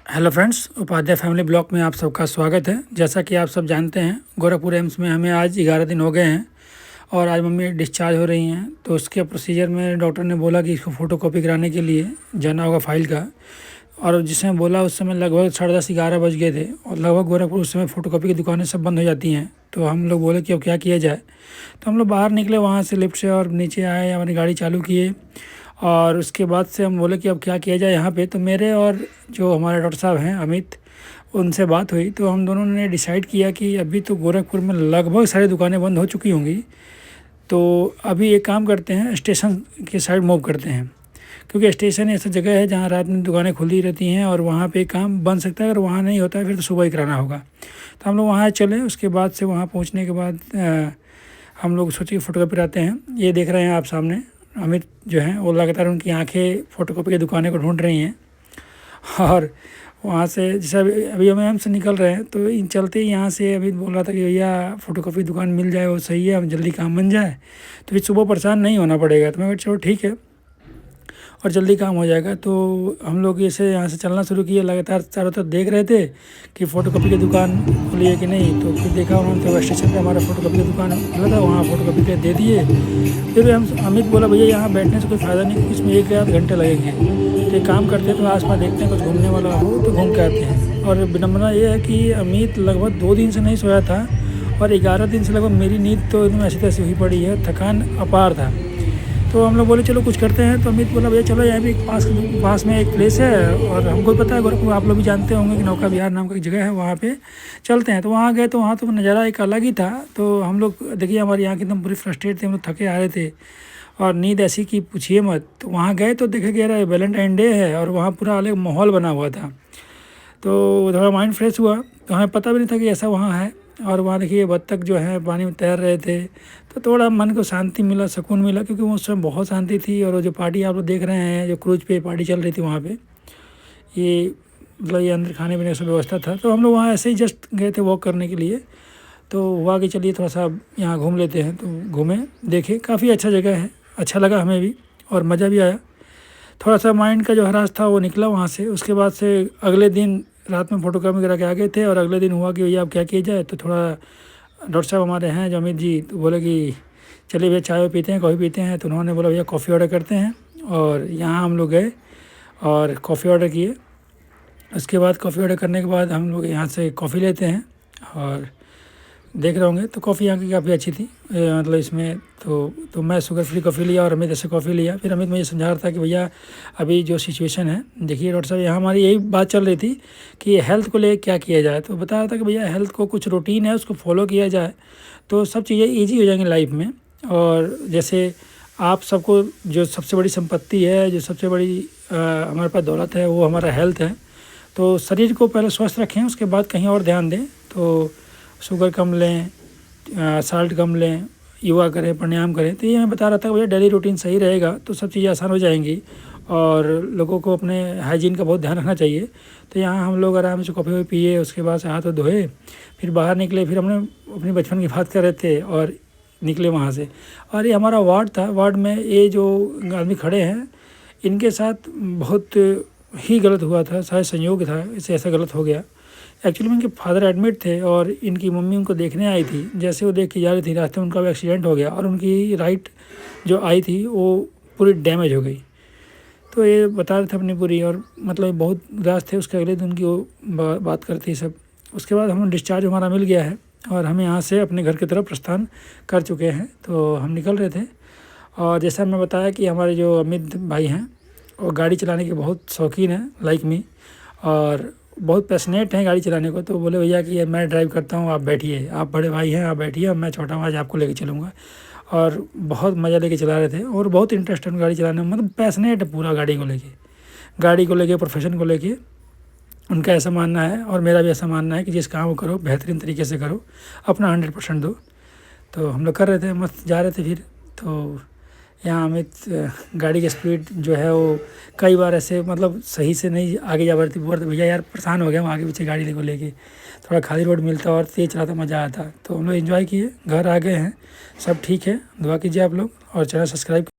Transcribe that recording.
Hello friends, Upadhyay family blog में आप सबका स्वागत है। जैसा कि आप सब जानते हैं, गोरखपुर एम्स में हमें आज 11 दिन हो गए हैं और आज मम्मी डिस्चार्ज हो रही हैं। तो उसके प्रोसीजर में डॉक्टर ने बोला कि इसको फ़ोटोकॉपी कराने के लिए जाना होगा फाइल का। और जिसमें बोला उस समय लगभग 10:30-11 बज गए थे और लगभग गोरखपुर उस समय फ़ोटोकॉपी की दुकानें सब बंद हो जाती हैं। तो हम लोग बोले कि अब क्या किया जाए। तो हम लोग बाहर निकले वहाँ से लिफ्ट से और नीचे आए, हमारी गाड़ी चालू किए और उसके बाद से हम बोले कि अब क्या किया जाए यहाँ पे। तो मेरे और जो हमारे डॉक्टर साहब हैं अमित, उनसे बात हुई तो हम दोनों ने डिसाइड किया कि अभी तो गोरखपुर में लगभग सारी दुकानें बंद हो चुकी होंगी, तो अभी एक काम करते हैं, स्टेशन के साइड मूव करते हैं। क्योंकि स्टेशन ऐसा जगह है जहाँ रात में दुकानें खुली रहती हैं और वहाँ पे काम बन सकता है। अगर वहाँ नहीं होता है फिर तो सुबह ही कराना होगा। तो हम लोग वहाँ चले। उसके बाद से वहाँ पहुँचने के बाद हम लोग सोचे कि फ़ोटोकॉपी कराते हैं। ये देख रहे हैं आप सामने अमित जो हैं, वो लगातार उनकी आंखें फ़ोटोकॉपी की दुकानें को ढूंढ रही हैं। और वहाँ से जैसे अभी हम यहाँ से निकल रहे हैं तो इन चलते ही यहाँ से अमित बोल रहा था कि भैया फ़ोटोकॉपी दुकान मिल जाए वो सही है, हम जल्दी काम बन जाए तो फिर सुबह परेशान नहीं होना पड़ेगा। तो मैं कहा चलो ठीक है और जल्दी काम हो जाएगा। तो हम लोग ऐसे यहाँ से चलना शुरू किए, लगातार चारों तरफ देख रहे थे कि फ़ोटोकॉपी की दुकान खुली है कि नहीं। तो फिर देखा उन्होंने तो स्टेशन पे हमारा फ़ोटोकॉपी की दुकान खुला था, वहाँ फ़ोटोकॉपी के दे दिए। फिर हम अमित बोला भैया यहाँ बैठने से कोई फ़ायदा नहीं, क्योंकि इसमें 1 या 2 घंटे लगेंगे। तो एक काम करते हैं, तो आस-पास देखते हैं कुछ घूमने वाला हो तो घूम के आते हैं। और विडंबना ये है कि अमित लगभग 2 दिन से नहीं सोया था और 11 दिन से लगभग मेरी नींद तो एकदम ऐसी तैसी हुई पड़ी है, थकान अपार था। तो हम लोग बोले चलो कुछ करते हैं। तो अमित बोला भैया चलो यहाँ भी पास में एक प्लेस है और हमको पता है गोरखपुर आप लोग भी जानते होंगे कि नौका विहार नाम का एक जगह है, वहाँ पे चलते हैं। तो वहाँ गए तो वहाँ तो नज़ारा एक अलग ही था। तो हम लोग देखिए हमारी आँख एकदम पूरी फ्रस्ट्रेट थी, हम लोग थके आ रहे थे और नींद ऐसी कि पूछिए मत। तो वहाँ गए तो देखे कि यार वैलेंटाइन डे है और वहाँ पूरा अलग माहौल बना हुआ था। तो थोड़ा माइंड फ्रेश हुआ। तो हमें पता भी नहीं था कि ऐसा वहाँ है। और वहाँ देखिए बत्तख जो है पानी में तैर रहे थे, तो थोड़ा मन को शांति मिला, सुकून मिला। क्योंकि उस समय बहुत शांति थी। और वो जो पार्टी आप लोग देख रहे हैं, जो क्रूज पे पार्टी चल रही थी वहाँ पे, ये मतलब ये अंदर खाने पीने की सब व्यवस्था था। तो हम लोग वहाँ ऐसे ही जस्ट गए थे वॉक करने के लिए। तो हुआ कि चलिए थोड़ा सा यहाँ घूम लेते हैं। तो घूमे, देखे, काफ़ी अच्छा जगह है, अच्छा लगा हमें भी और मज़ा भी आया। थोड़ा सा माइंड का जो हरास था वो निकला वहाँ से। उसके बाद से अगले दिन रात में फ़ोटोकॉपी करा के आ गए थे और अगले दिन हुआ कि भैया अब क्या किया जाए। तो थोड़ा डॉक्टर साहब हमारे हैं जो अमित जी, तो बोले कि चलिए भैया चाय पीते हैं, कॉफ़ी पीते हैं। तो उन्होंने बोला भैया कॉफ़ी ऑर्डर करते हैं। और यहाँ हम लोग गए और कॉफ़ी ऑर्डर किए। उसके बाद कॉफ़ी ऑर्डर करने के बाद हम लोग यहाँ से कॉफ़ी लेते हैं और देख रहे होंगे तो कॉफ़ी यहाँ की काफ़ी अच्छी थी। मतलब इसमें तो मैं शुगर फ्री कॉफ़ी लिया और अमित ऐसे कॉफ़ी लिया। फिर अमित मुझे समझा रहा था कि भैया अभी जो सिचुएशन है, देखिए डॉक्टर साहब यहाँ हमारी यही बात चल रही थी कि हेल्थ को लेकर क्या किया जाए। तो बता रहा था कि भैया हेल्थ को कुछ रूटीन है उसको फॉलो किया जाए तो सब चीज़ें ईजी हो जाएंगी लाइफ में। और जैसे आप सबको जो सबसे बड़ी संपत्ति है, जो सबसे बड़ी हमारे पास दौलत है, वो हमारा हेल्थ है। तो शरीर को पहले स्वस्थ रखें, उसके बाद कहीं और ध्यान दें। तो शुगर कम लें, साल्ट कम लें, योगा करें, प्राणायाम करें। तो ये मैं बता रहा था भैया डेली रूटीन सही रहेगा तो सब चीज़ें आसान हो जाएंगी और लोगों को अपने हाइजीन का बहुत ध्यान रखना चाहिए। तो यहाँ हम लोग आराम से कॉफ़ी पिए, उसके बाद से हाथ धोए, फिर बाहर निकले। फिर हमने अपनी बचपन की बात कर रहे थे और निकले वहाँ से। और ये हमारा वार्ड था, वार्ड में ये जो आदमी खड़े हैं इनके साथ बहुत ही गलत हुआ था, शायद संयोग था इससे ऐसा गलत हो गया। एक्चुअली में इनके फादर एडमिट थे और इनकी मम्मी उनको देखने आई थी। जैसे वो देख के जा रही थी, रास्ते में उनका भी एक्सीडेंट हो गया और उनकी राइट जो आई थी वो पूरी डैमेज हो गई। तो ये बता रहे थे अपनी पूरी, और मतलब बहुत उदास थे। उसके अगले दिन की वो बात करती सब। उसके बाद हम डिस्चार्ज हमारा मिल गया है और हम यहाँ से अपने घर की तरफ प्रस्थान कर चुके हैं। तो हम निकल रहे थे और जैसा मैं बताया कि हमारे जो अमित भाई हैं वो गाड़ी चलाने के बहुत शौकीन हैं, लाइक मी, और बहुत पैशनेट हैं गाड़ी चलाने को। तो बोले भैया कि मैं ड्राइव करता हूँ, आप बैठिए, आप बड़े भाई हैं, आप बैठिए, मैं छोटा भाई आपको लेके चलूँगा। और बहुत मज़ा लेके चला रहे थे और बहुत इंटरेस्ट है गाड़ी चलाने में, मतलब पैशनेट है पूरा गाड़ी को लेके प्रोफेशन को लेके। उनका ऐसा मानना है और मेरा भी ऐसा मानना है कि जिस काम को करो बेहतरीन तरीके से करो, अपना 100% दो। तो हम लोग कर रहे थे, मस्त जा रहे थे। फिर तो यहाँ अमित गाड़ी की स्पीड जो है वो कई बार ऐसे मतलब सही से नहीं आगे जा बढ़ती। बोल तो भैया यार परेशान हो गया हूँ आगे पीछे गाड़ी को लेके, थोड़ा खाली रोड मिलता और तेज़ चलाता मज़ा आता। तो हम लोग एंजॉय किए, घर आ गए हैं, सब ठीक है। दुआ कीजिए आप लोग और चैनल सब्सक्राइब